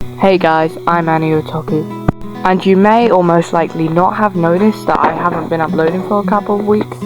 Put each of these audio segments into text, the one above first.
Hey guys, I'm Annie Otaku, and you may or most likely not have noticed that I haven't been uploading for a couple of weeks,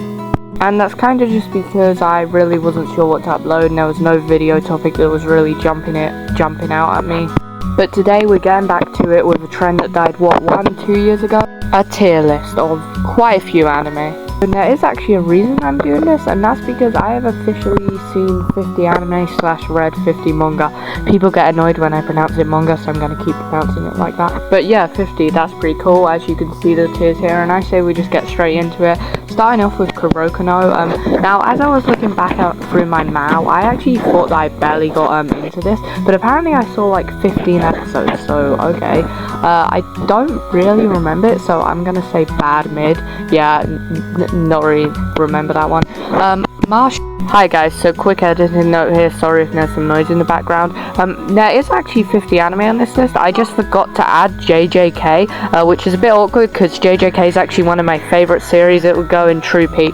and that's kind of just because I really wasn't sure what to upload and there was no video topic that was really jumping out at me. But today we're getting back to it with a trend that died 2 years ago, a tier list of quite a few anime. And there is actually a reason I'm doing this, and that's because I have officially seen 50 anime / read 50 manga. People get annoyed when I pronounce it manga, so I'm going to keep pronouncing it like that. But yeah, 50, that's pretty cool. As you can see the tiers here, and I say we just get straight into it. Starting off with Kuroko no. Now, as I was looking back through my MAU, I actually thought that I barely got into this, but apparently I saw like 15 episodes, so okay. I don't really remember it, so I'm gonna say bad mid. Yeah, not really remember that one. Hi guys, so quick editing note here, sorry if there's some noise in the background. There is actually 50 anime on this list. I just forgot to add JJK, which is a bit awkward because JJK is actually one of my favourite series. It would go in True Peak.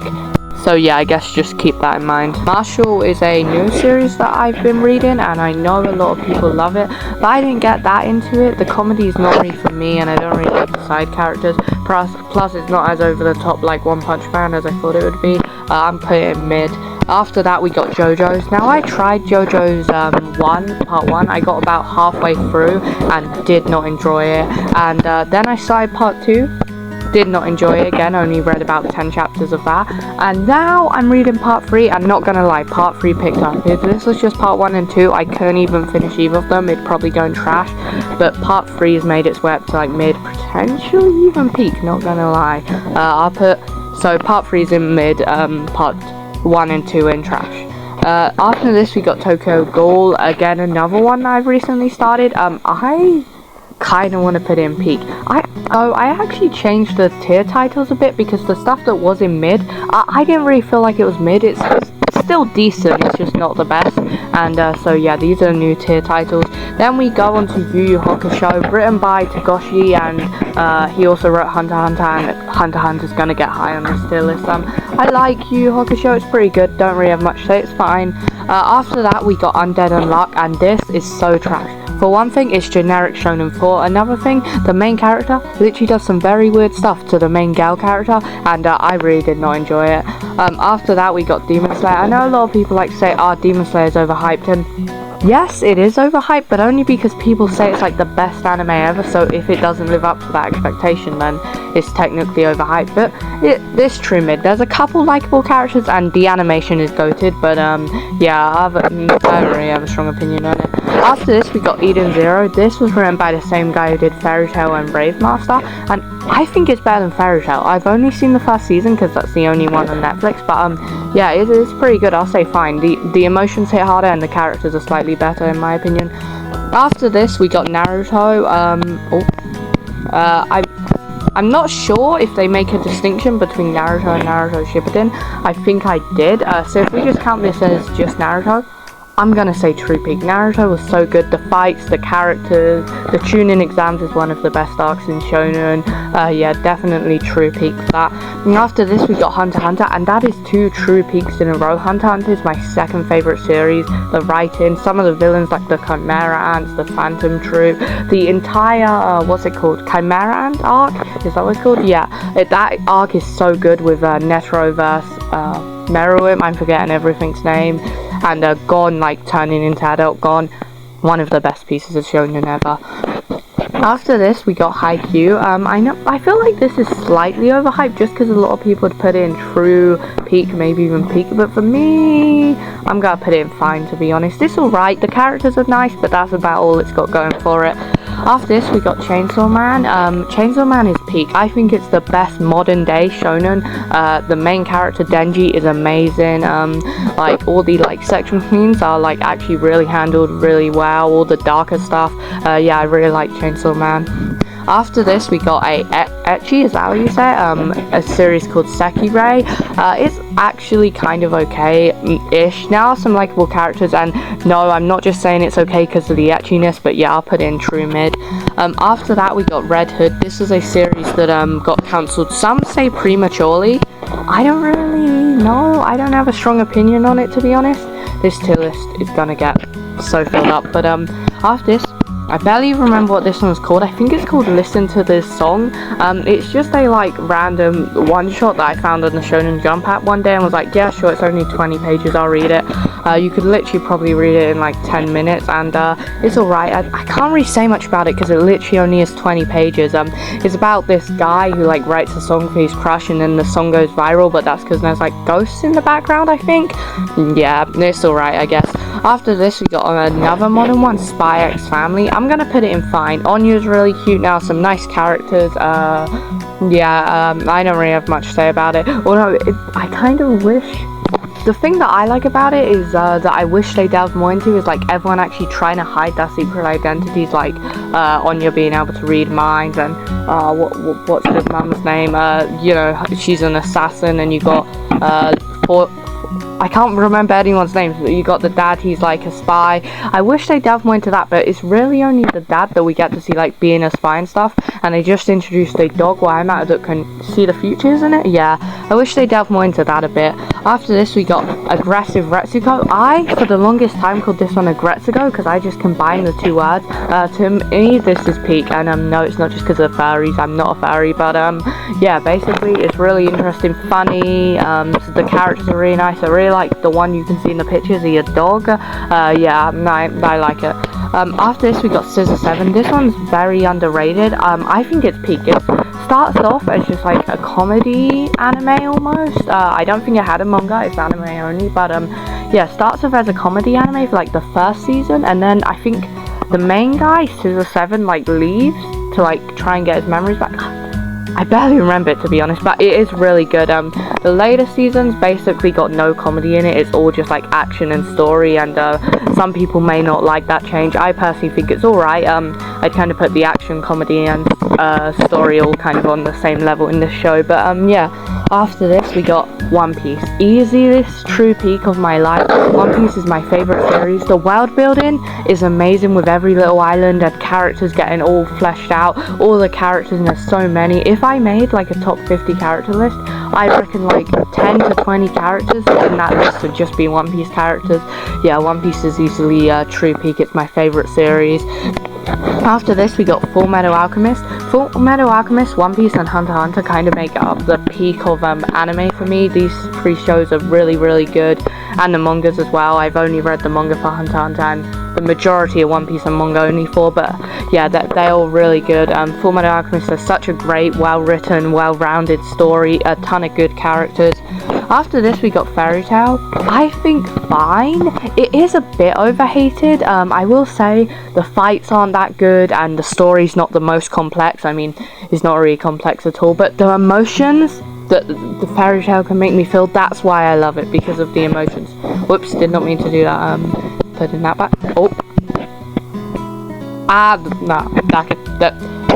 So yeah, I guess just keep that in mind. Marshall is a new series that I've been reading, and I know a lot of people love it, but I didn't get that into it. The comedy is not really for me, and I don't really like the side characters. Plus it's not as over the top like One Punch Man as I thought it would be. I'm putting it mid. After that we got JoJo's. Now I tried JoJo's part 1. I got about halfway through and did not enjoy it. And then I started part 2. Did not enjoy it again, only read about 10 chapters of that. And now I'm reading part 3, and not gonna lie, part 3 picked up. If this was just part 1 and 2, I couldn't even finish either of them. It'd probably go in trash. But part 3 has made its way up to like mid, potentially even peak, not gonna lie. So part 3 is in mid, part 1 and 2 in trash. After this we got Tokyo Ghoul, again another one that I've recently started. I kind of want to put in peak. I actually changed the tier titles a bit because the stuff that was in mid, I didn't really feel like it was mid. It's still decent, it's just not the best. And so yeah, these are the new tier titles. Then we go on to Yu Yu Hakusho, written by Tagoshi, and he also wrote Hunter x Hunter, and Hunter x Hunter is gonna get high on this tier list. I like Yu Yu Hakusho, it's pretty good, don't really have much to say, it's fine. After that we got Undead Unluck, and this is so trash. For one thing, it's generic shonen. For another thing, the main character literally does some very weird stuff to the main gal character, and I really did not enjoy it. After that, we got Demon Slayer. I know a lot of people like to say, Demon Slayer is overhyped, and yes, it is overhyped, but only because people say it's like the best anime ever, so if it doesn't live up to that expectation, then it's technically overhyped. But it's true mid. There's a couple likable characters, and the animation is goated, but yeah, I don't really have a strong opinion on it. After this, we got Eden Zero. This was written by the same guy who did Fairy Tail and Brave Master, and I think it's better than Fairy Tail. I've only seen the first season because that's the only one on Netflix, but yeah, it's pretty good. I'll say fine. The emotions hit harder and the characters are slightly better in my opinion. After this, we got Naruto. I'm not sure if they make a distinction between Naruto and Naruto Shippuden. I think I did. So if we just count this as just Naruto, I'm gonna say True Peak. Naruto was so good. The fights, the characters, the Chunin exams is one of the best arcs in shonen. Yeah, definitely True Peak for that. And after this we got Hunter x Hunter, and that is 2 True Peaks in a row. Hunter x Hunter is my second favorite series. The writing, some of the villains like the Chimera Ants, the Phantom Troop, the entire what's it called, Chimera Ant arc, is that what it's called? Yeah, that arc is so good with Netero versus Meruem, I'm forgetting everything's name, and Gon like turning into adult Gon, one of the best pieces of shonen ever. After this we got Haikyuu. I feel like this is slightly overhyped just because a lot of people would put it in True Peak, maybe even Peak, but for me, I'm gonna put it in fine, to be honest. It's alright, the characters are nice, but that's about all it's got going for it. After this we got Chainsaw Man. Chainsaw Man is peak. I think it's the best modern day shonen. The main character Denji is amazing. Like all the like sexual scenes are like actually really handled really well. All the darker stuff. Yeah, I really like Chainsaw Man. After this we got a ecchi, is that what you say? A series called Sekirei. It's actually kind of okay-ish. There are some likable characters, and no, I'm not just saying it's okay because of the etchiness, but yeah, I'll put in true mid. After that we got Red Hood. This is a series that got cancelled, some say prematurely. I don't really know, I don't have a strong opinion on it, to be honest. This tier list is gonna get so filled up, but after this I barely even remember what this one's called. I think it's called Listen to This Song. It's just a like random one shot that I found on the Shonen Jump app one day and was like, yeah, sure, it's only 20 pages, I'll read it. You could literally probably read it in like 10 minutes, and it's alright. I can't really say much about it because it literally only is 20 pages. It's about this guy who like writes a song for his crush, and then the song goes viral, but that's because there's like ghosts in the background, I think. Yeah, it's alright, I guess. After this, we got another modern one, Spy X Family. I'm gonna put it in fine. Anyu's really cute now, some nice characters. I don't really have much to say about it. Although, I kind of wish... The thing that I like about it is that I wish they delved more into is like everyone actually trying to hide their secret identities, like Anya being able to read minds, and what's his mum's name? You know, she's an assassin, and you got I can't remember anyone's names, but you got the dad, he's like a spy. I wish they delved more into that, but it's really only the dad that we get to see like being a spy and stuff, and they just introduced a dog Waiamata that can see the future, isn't it? Yeah, I wish they delved more into that a bit. After this, we got Aggressive Retsuko. I, for the longest time, called this one Agretsuko because I just combined the two words. To me, this is peak, and no, it's not just because of furries, I'm not a furry, but yeah, basically, it's really interesting, funny, the characters are really nice. I really like the one you can see in the pictures, a dog. Yeah, I like it. After this, we got Scissor 7. This one's very underrated. I think it's peak. It starts off as just like a comedy anime almost. I don't think it had a manga, it's anime only, but yeah, starts off as a comedy anime for like the first season, and then I think the main guy, Scissor 7, like leaves to like try and get his memories back. I barely remember it, to be honest, but it is really good. The later seasons basically got no comedy in it. It's all just like action and story, and some people may not like that change. I personally think it's alright. I'd kind of put the action, comedy, and story all kind of on the same level in this show, but yeah. After this, we got One Piece. Easy, this true peak of my life. One Piece is my favorite series. The world building is amazing with every little island and characters getting all fleshed out. All the characters, and there's so many. If I made like a top 50 character list, I reckon like 10 to 20 characters in that list would just be One Piece characters. Yeah, One Piece is easily a true peak. It's my favorite series. After this, we got Full Metal Alchemist. Full Metal Alchemist, One Piece, and Hunter x Hunter kind of make up the peak of anime for me. These three shows are really, really good, and the mangas as well. I've only read the manga for Hunter x Hunter, and the majority of One Piece and manga only for, but yeah, they're all really good. Full Metal Alchemist has such a great, well-written, well-rounded story, a ton of good characters. After this, we got Fairy Tail. I think fine. It is a bit overhated. I will say the fights aren't that good, and the story's not the most complex. I mean, it's not really complex at all, but the emotions that the Fairy Tail can make me feel, that's why I love it, because of the emotions. Whoops, did not mean to do that. Putting that back. Oh.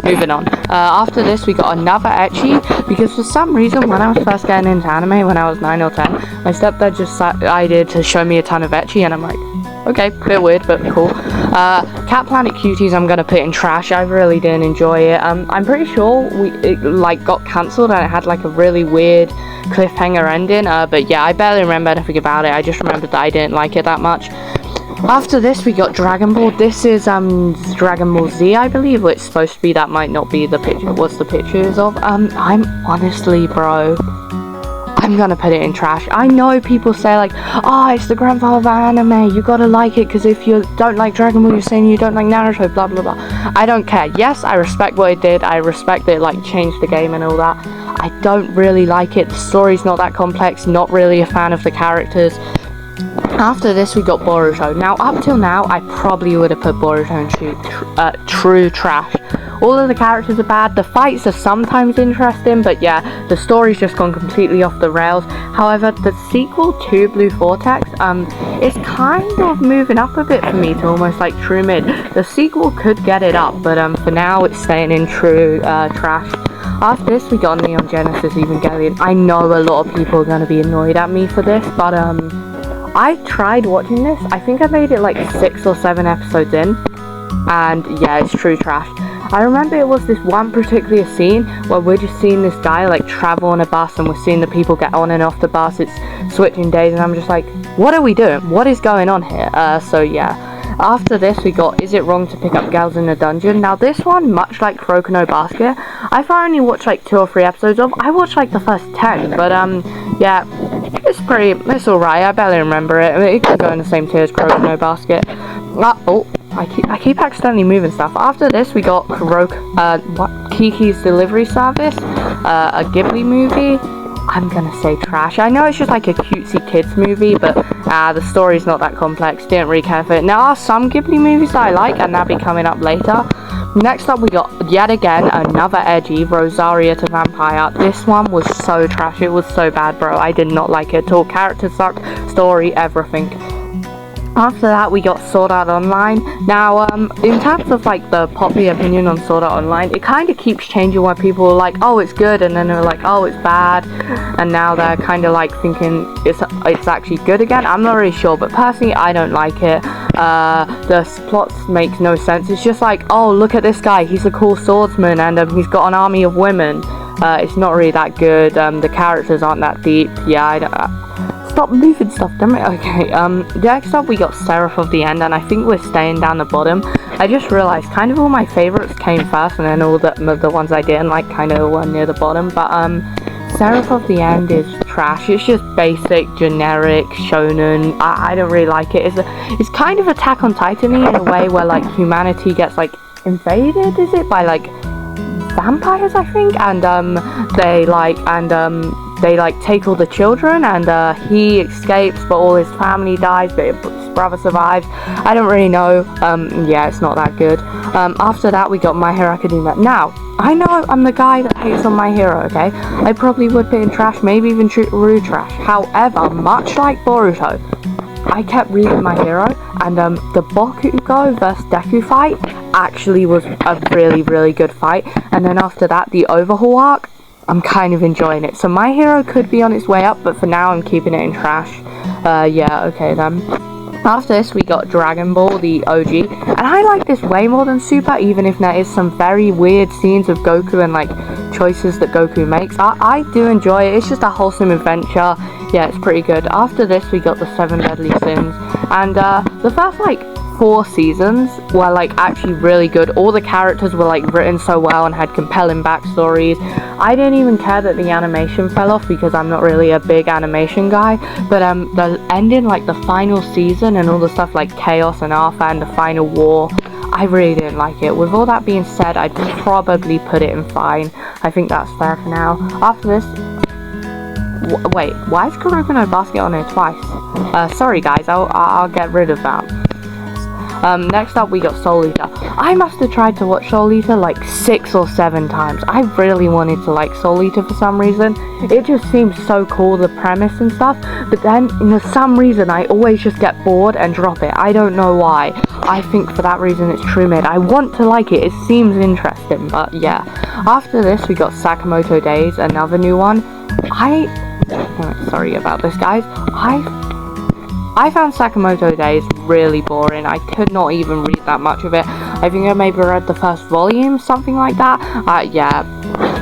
Moving on. After this, we got another ecchi, because for some reason, when I was first getting into anime, when I was 9 or 10, my stepdad just decided to show me a ton of ecchi, and I'm like, okay, bit weird, but cool. Cat Planet Cuties, I'm gonna put in trash. I really didn't enjoy it. I'm pretty sure it like got cancelled, and it had like a really weird cliffhanger ending. But yeah, I barely remember anything about it. I just remembered that I didn't like it that much. After this, we got Dragon Ball. This is Dragon Ball Z, I believe. It's supposed to be. That might not be the picture. What's the pictures of? I'm honestly, bro, I'm gonna put it in trash. I know people say like, oh, it's the grandfather of anime, you gotta like it, because if you don't like Dragon Ball, you're saying you don't like Naruto, blah blah blah. I don't care. Yes, I respect what it did. I respect that it like changed the game and all that. I don't really like it. The story's not that complex. Not really a fan of the characters. After this, we got Boruto. Now, up till now, I probably would have put Boruto in true trash. All of the characters are bad. The fights are sometimes interesting, but yeah, the story's just gone completely off the rails. However, the sequel to Blue Vortex, is kind of moving up a bit for me to almost like true mid. The sequel could get it up, but for now, it's staying in true trash. After this, we got Neon Genesis Evangelion. I know a lot of people are going to be annoyed at me for this, but I tried watching this. I think I made it like 6 or 7 episodes in, and yeah, it's true trash. I remember it was this one particular scene where we're just seeing this guy like travel on a bus, and we're seeing the people get on and off the bus. It's switching days, and I'm just like, what are we doing? What is going on here? So yeah. After this, we got Is It Wrong to Pick Up Girls in a Dungeon? Now, this one, much like Kuroko no Basket, I've only watched like 2 or 3 episodes of. I watched like the first 10, but yeah, it's alright. I barely remember it. I mean, it can go in the same tier as Kuroko no Basket. I keep accidentally moving stuff. After this, we got Kiki's Delivery Service, a Ghibli movie. I'm gonna say trash. I know it's just like a cutesy kids movie, but the story's not that complex. Didn't really care for it. Now, there are some Ghibli movies that I like, and that'll be coming up later. Next up, we got, yet again, another edgy, Rosaria to Vampire. This one was so trash. It was so bad, bro. I did not like it at all. Characters sucked, story, everything. After that, we got Sword Art Online. Now, in terms of like the popular opinion on Sword Art Online, it kind of keeps changing where people are like, oh, it's good, and then they're like, oh, it's bad, and now they're kind of like thinking it's actually good again. I'm not really sure, but personally, I don't like it. The plot makes no sense. It's just like, oh, look at this guy, he's a cool swordsman, and he's got an army of women. It's not really that good. The characters aren't that deep. Yeah, stop moving stuff, damn it. Okay, next up we got Seraph of the End, and I think we're staying down the bottom. I just realized kind of all my favorites came first, and then all the ones I didn't like kind of were near the bottom. But Seraph of the End is trash. It's just basic, generic shonen. I don't really like it. It's kind of Attack on Titan in a way where like humanity gets like invaded, is it, by like vampires, I think, and they take all the children, and he escapes, but all his family dies, but his brother survives. I don't really know. Yeah, it's not that good. After that, we got My Hero Academia. Now, I know I'm the guy that hates on My Hero, okay? I probably would put in trash, maybe even true trash. However, much like Boruto, I kept reading My Hero, and the Bakugo vs Deku fight actually was a really, really good fight. And then after that, the Overhaul arc, I'm kind of enjoying it. So My Hero could be on its way up, but for now I'm keeping it in trash. Yeah, okay then. After this, we got Dragon Ball, the OG, and I like this way more than Super, even if there is some very weird scenes of Goku and like choices that Goku makes. I do enjoy it. It's just a wholesome adventure. Yeah, it's pretty good. After this, we got the 7 Deadly Sins, and the first like 4 seasons were like actually really good. All the characters were like written so well and had compelling backstories. I didn't even care that the animation fell off because I'm not really a big animation guy, but the ending, like the final season and all the stuff like Chaos and Arthur and the final war, I really didn't like it. With all that being said, I'd probably put it in fine. I think that's fair for now. After this, wait, why is Kuroko no Basket on here twice? Sorry guys, I'll get rid of that. Next up we got Soul Eater. I must have tried to watch Soul Eater like 6 or 7 times. I really wanted to like Soul Eater for some reason. It just seems so cool, the premise and stuff, but then for some reason I always just get bored and drop it. I don't know why. I think for that reason it's true mid. I want to like it, it seems interesting, but yeah. After this we got Sakamoto Days, another new one. Sorry about this guys. I found Sakamoto Days really boring. I could not even read that much of it. I think I maybe read the first volume, something like that. Yeah,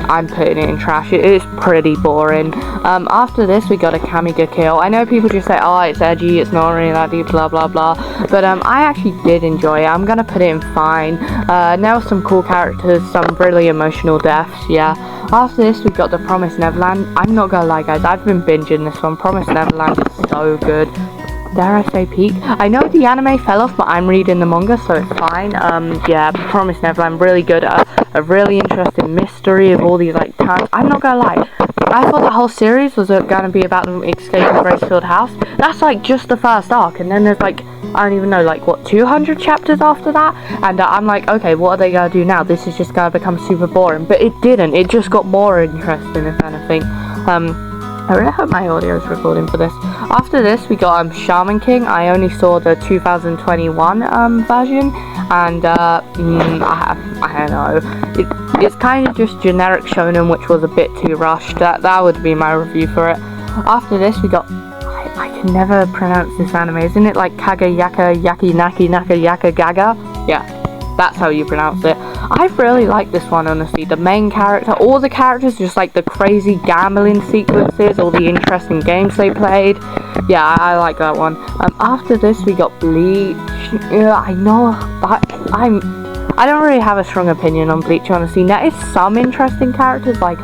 I'm putting it in trash. It is pretty boring. After this, we got a Kamiga Kill. I know people just say, oh, it's edgy, it's not really that deep, blah, blah, blah. But I actually did enjoy it. I'm going to put it in fine. Now some cool characters, some really emotional deaths, yeah. After this, we got The Promised Neverland. I'm not going to lie, guys, I've been binging this one. Promised Neverland is so good. Dare I say peak? I know the anime fell off, but I'm reading the manga, so it's fine. Yeah, Promised Neverland, really good. A really interesting mystery of all these, like, times. I'm not gonna lie, I thought the whole series was gonna be about them escaping Gracefield House. That's, like, just the first arc, and then there's, like, I don't even know, like, what, 200 chapters after that? And I'm like, okay, what are they gonna do now? This is just gonna become super boring. But it didn't. It just got more interesting, if anything. I really hope my audio is recording for this. After this, we got Shaman King. I only saw the 2021 version, and I don't know. It's kind of just generic shonen, which was a bit too rushed. That would be my review for it. After this, we got. I can never pronounce this anime. Isn't it like Kagayaka Yaki Naki Naka Yaka Gaga? Yeah. That's how you pronounce it. I really like this one, honestly. The main character, all the characters, just like the crazy gambling sequences, all the interesting games they played. yeah, I like that one. After this we got Bleach. Yeah, I know, but I don't really have a strong opinion on Bleach, honestly. There is some interesting characters, like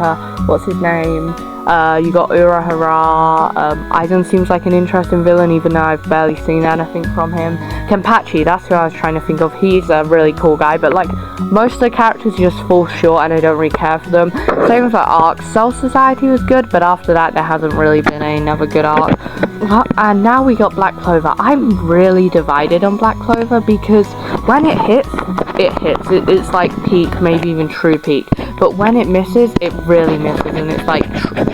what's his name? You got Urahara. Aizen seems like an interesting villain, even though I've barely seen anything from him. Kenpachi, that's who I was trying to think of. He's a really cool guy, but like most of the characters just fall short and I don't really care for them. Same with like arc. Cell Society was good, but after that there hasn't really been another good arc. And now we got Black Clover. I'm really divided on Black Clover because when it hits, it hits. It's like peak, maybe even true peak. But when it misses, it really misses, and it's like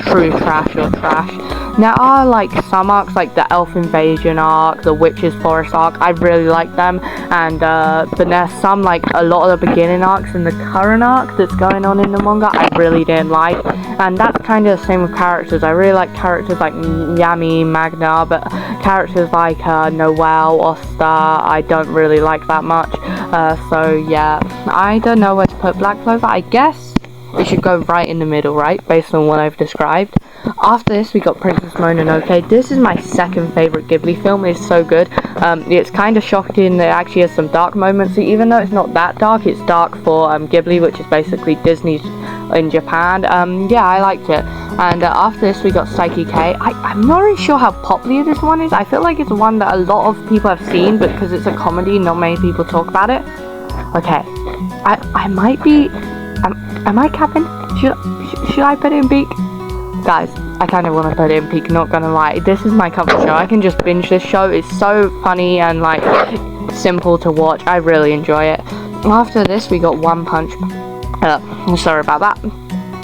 true trash or trash. There are like some arcs, like the Elf Invasion arc, the Witch's Forest arc. I really like them, and but there's some, like a lot of the beginning arcs and the current arc that's going on in the manga I really didn't like, and that's kind of the same with characters. I really like characters like Yami, Magna, but characters like Noelle, Osta, I don't really like that much. So yeah, I don't know where to put Black Clover. I guess it should go right in the middle, right, based on what I've described. After this we got Princess Mononoke. This is my second favorite Ghibli film. It's so good. It's kind of shocking that it actually has some dark moments, even though it's not that dark. It's dark for Ghibli, which is basically Disney in Japan. Yeah, I liked it. And after this we got Psyche K. I'm not really sure how popular this one is. I feel like it's one that a lot of people have seen, but because it's a comedy, not many people talk about it. Okay, I might be... Am I capping? Should I put it in peak? Guys, I kind of want to put it in peak, not gonna lie. This is my comfort show. I can just binge this show. It's so funny and like simple to watch. I really enjoy it. After this we got One Punch. Sorry about that.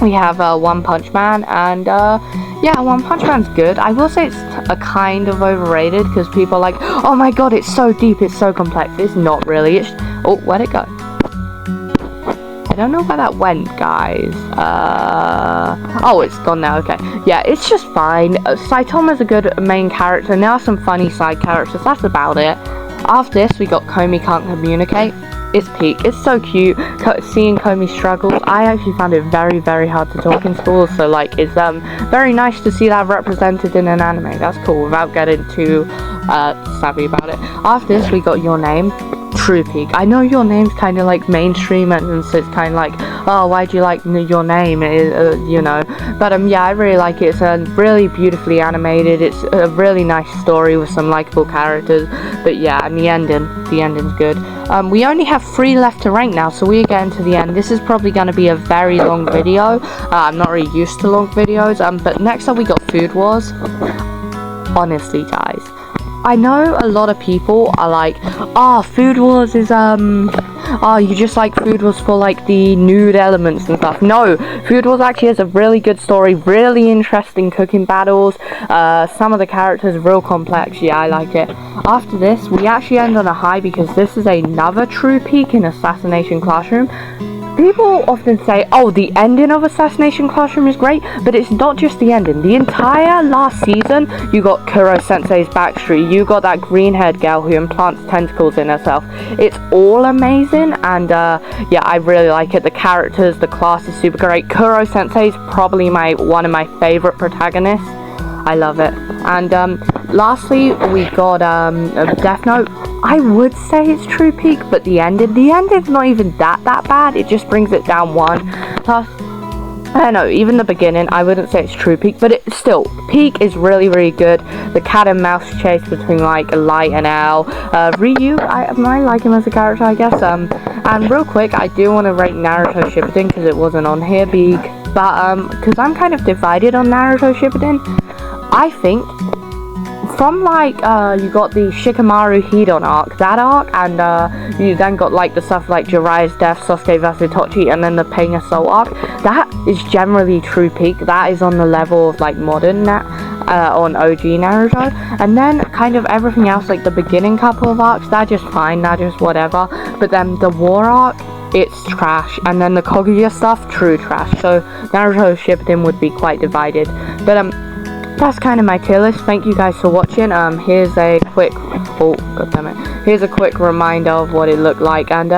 We have One Punch Man, and yeah, One Punch Man's good. I will say it's a kind of overrated because people are like, oh my god, it's so deep, it's so complex. It's not really. It's... Oh, where'd it go? I don't know where that went, guys. Oh, it's gone now. Okay, yeah, it's just fine. Saitoma's a good main character, and there are some funny side characters. That's about it. After this we got Komi Can't Communicate. It's peak. It's so cute seeing Komi struggles. I actually found it very, very hard to talk in school, so like it's very nice to see that represented in an anime. That's cool, without getting too savvy about it. After this we got Your Name. True peak. I know Your Name's kind of like mainstream, and so it's kind of like, oh, why do you like Your Name? You know, but yeah, I really like it. It's really beautifully animated. It's a really nice story with some likable characters. But yeah, and the ending's good. We only have 3 left to rank now, so we're getting to the end. This is probably going to be a very long video. I'm not really used to long videos. But next up we got Food Wars. Honestly, guys, I know a lot of people are like, Food Wars is, you just like Food Wars for like the nude elements and stuff. No, Food Wars actually has a really good story, really interesting cooking battles, some of the characters real complex. Yeah, I like it. After this, we actually end on a high because this is another true peak in Assassination Classroom. People often say, oh, the ending of Assassination Classroom is great, but it's not just the ending. The entire last season, you got Kuro Sensei's backstory, you got that green-haired girl who implants tentacles in herself. It's all amazing, and yeah, I really like it. The characters, the class is super great. Kuro Sensei is probably one of my favorite protagonists. I love it. And lastly, we got Death Note. I would say it's true peak, but the ending's not even that bad. It just brings it down 1. Plus, I don't know, even the beginning, I wouldn't say it's true peak, but it's still, peak is really, really good. The cat and mouse chase between like Light and L. Ryu, I like him as a character, I guess. And real quick, I do want to rate Naruto Shippuden because it wasn't on here, but because I'm kind of divided on Naruto Shippuden. I think from like you got the Shikamaru Hidon arc, that arc, and you then got like the stuff like Jiraiya's death, Sasuke vs Itochi, and then the Pain of Soul arc. That is generally true peak. That is on the level of like modern on OG Naruto. And then kind of everything else, like the beginning couple of arcs, they're just fine, they're just whatever. But then the war arc, it's trash, and then the Kaguya stuff, true trash. So Naruto Shippuden would be quite divided. But that's kind of my tier list. Thank you guys for watching. Here's a quick, here's a quick reminder of what it looked like, and